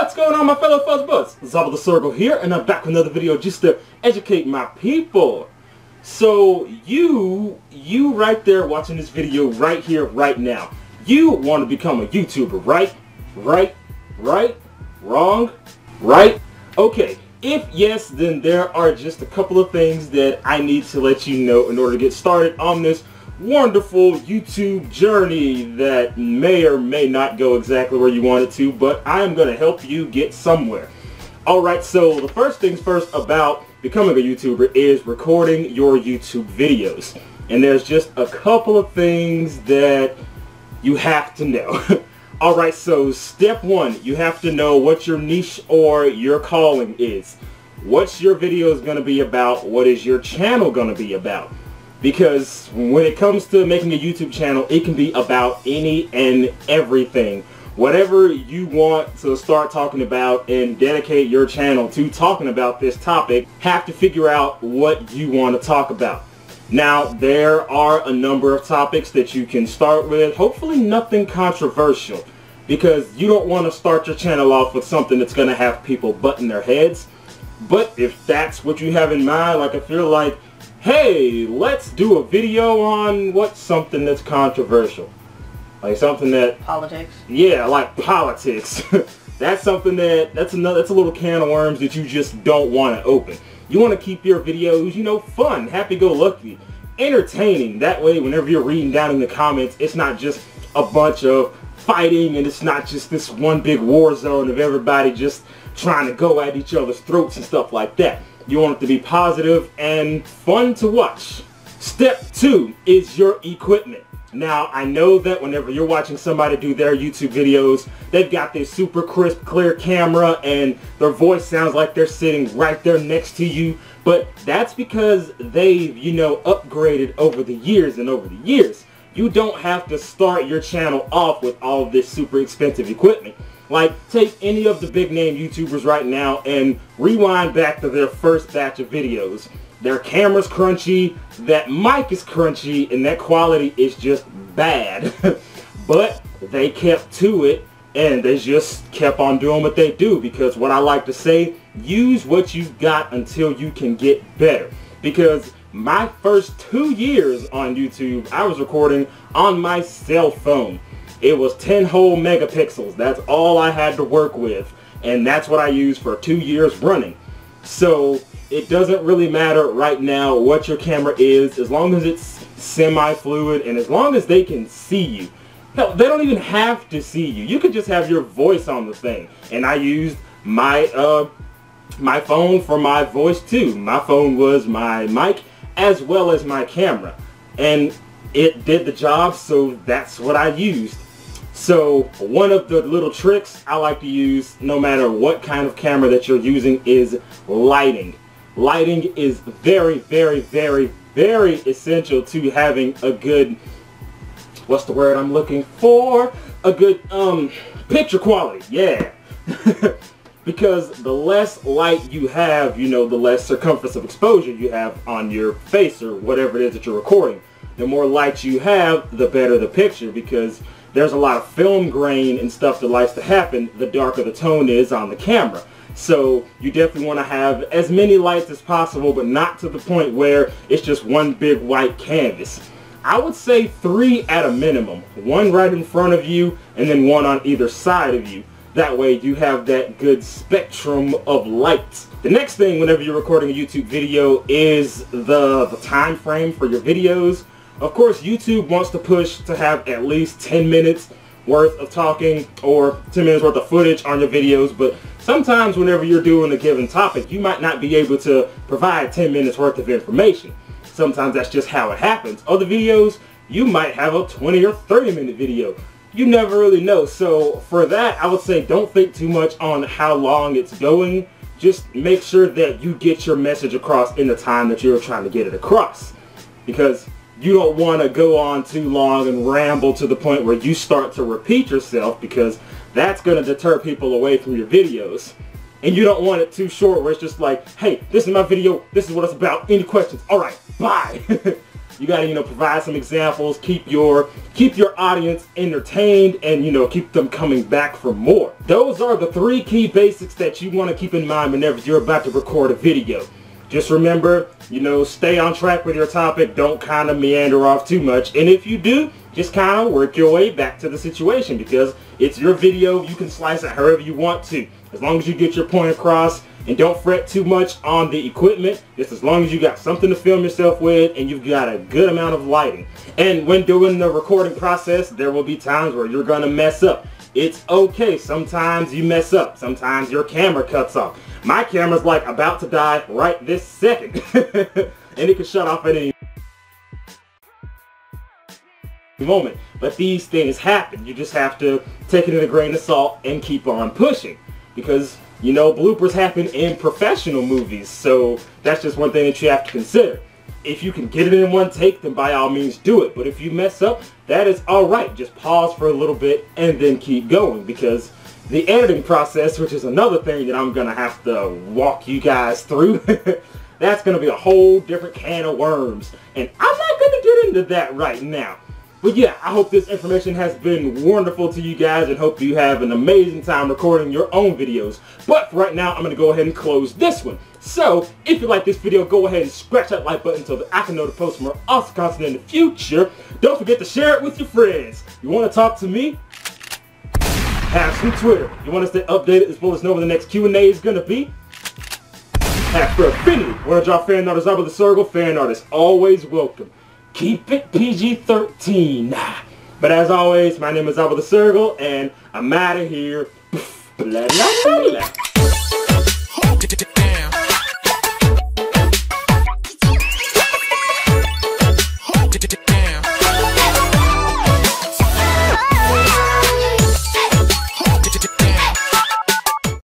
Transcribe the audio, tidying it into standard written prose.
What's going on, my fellow fuzz buds? ZabuTheSergal here, and I'm back with another video just to educate my people. So you right there watching this video right here, right now, you want to become a YouTuber, right? Wrong? Right? Okay, if yes, then there are just a couple of things that I need to let you know in order to get started on this wonderful YouTube journey that may or may not go exactly where you want it to, but I am going to help you get somewhere. Alright, so the first things first about becoming a YouTuber is recording your YouTube videos. And there's just a couple of things that you have to know. Alright, so step one, you have to know what your niche or your calling is. What's your videos going to be about? What is your channel going to be about? Because when it comes to making a YouTube channel, it can be about any and everything. Whatever you want to start talking about and dedicate your channel to talking about this topic, have to figure out what you want to talk about. Now, there are a number of topics that you can start with. Hopefully nothing controversial, because you don't want to start your channel off with something that's going to have people butting their heads. But if that's what you have in mind, like if you're like, hey, let's do a video on what's something that's controversial. Like something that... Politics. Yeah, like politics. That's something that's a little can of worms that you just don't want to open. You want to keep your videos, you know, fun, happy-go-lucky, entertaining. That way, whenever you're reading down in the comments, it's not just a bunch of fighting and it's not just this one big war zone of everybody just trying to go at each other's throats and stuff like that. You want it to be positive and fun to watch. Step two is your equipment. Now, I know that whenever you're watching somebody do their YouTube videos, they've got this super crisp, clear camera and their voice sounds like they're sitting right there next to you. But that's because they've, you know, upgraded over the years and over the years. You don't have to start your channel off with all of this super expensive equipment. Like, take any of the big name YouTubers right now and rewind back to their first batch of videos. Their camera's crunchy, that mic is crunchy, and that quality is just bad. But they kept to it, and they just kept on doing what they do, because what I like to say, use what you've got until you can get better. Because my first 2 years on YouTube, I was recording on my cell phone. It was 10 whole megapixels. That's all I had to work with. And that's what I used for 2 years running. So it doesn't really matter right now what your camera is, as long as it's semi-fluid and as long as they can see you. Hell, they don't even have to see you. You could just have your voice on the thing. And I used my my phone for my voice too. My phone was my mic as well as my camera. And it did the job, so that's what I used. So one of the little tricks I like to use, no matter what kind of camera that you're using, is lighting. Lighting is very, very, very, very essential to having a good, what's the word I'm looking for? A good picture quality, yeah. Because the less light you have, you know, the less circumference of exposure you have on your face or whatever it is that you're recording. The more light you have, the better the picture, because there's a lot of film grain and stuff that likes to happen the darker the tone is on the camera. So you definitely want to have as many lights as possible, but not to the point where it's just one big white canvas. I would say 3 at a minimum. One right in front of you and then one on either side of you. That way you have that good spectrum of light. The next thing whenever you're recording a YouTube video is the time frame for your videos. Of course, YouTube wants to push to have at least 10 minutes worth of talking or 10 minutes worth of footage on your videos, but sometimes whenever you're doing a given topic, you might not be able to provide 10 minutes worth of information. Sometimes that's just how it happens. Other videos, you might have a 20 or 30 minute video. You never really know. So for that, I would say don't think too much on how long it's going. Just make sure that you get your message across in the time that you're trying to get it across. Because you don't want to go on too long and ramble to the point where you start to repeat yourself, because that's going to deter people away from your videos. And you don't want it too short where it's just like, hey, this is my video, this is what it's about, any questions? Alright, bye. You gotta, provide some examples, keep your audience entertained, and, keep them coming back for more. Those are the 3 key basics that you want to keep in mind whenever you're about to record a video. Just remember, stay on track with your topic. Don't kind of meander off too much. And if you do, just kind of work your way back to the situation, because it's your video. You can slice it however you want to. As long as you get your point across, and don't fret too much on the equipment, just as long as you got something to film yourself with and you've got a good amount of lighting. And when doing the recording process, there will be times where you're going to mess up. It's okay. Sometimes you mess up. Sometimes your camera cuts off. My camera's like about to die right this second. And it can shut off at any moment. But these things happen. You just have to take it in a grain of salt and keep on pushing. Because, bloopers happen in professional movies. So that's just one thing that you have to consider. If you can get it in one take, then by all means do it. But if you mess up, that is alright. Just pause for a little bit and then keep going. Because the editing process, which is another thing that I'm going to have to walk you guys through, that's going to be a whole different can of worms. And I'm not going to get into that right now. But yeah, I hope this information has been wonderful to you guys and hope you have an amazing time recording your own videos. But for right now, I'm going to go ahead and close this one. So, if you like this video, go ahead and scratch that like button so that I can know to post more awesome content in the future. Don't forget to share it with your friends. You want to talk to me? Have some Twitter. You want to stay updated as well as know when the next Q&A is going to be? Have for affinity. Want to draw fan art of ZabuTheSergal? Fan art is always welcome. Keep it PG-13. But as always, my name is ZabuTheSergal, and I'm out of here. Blah, blah, blah, blah.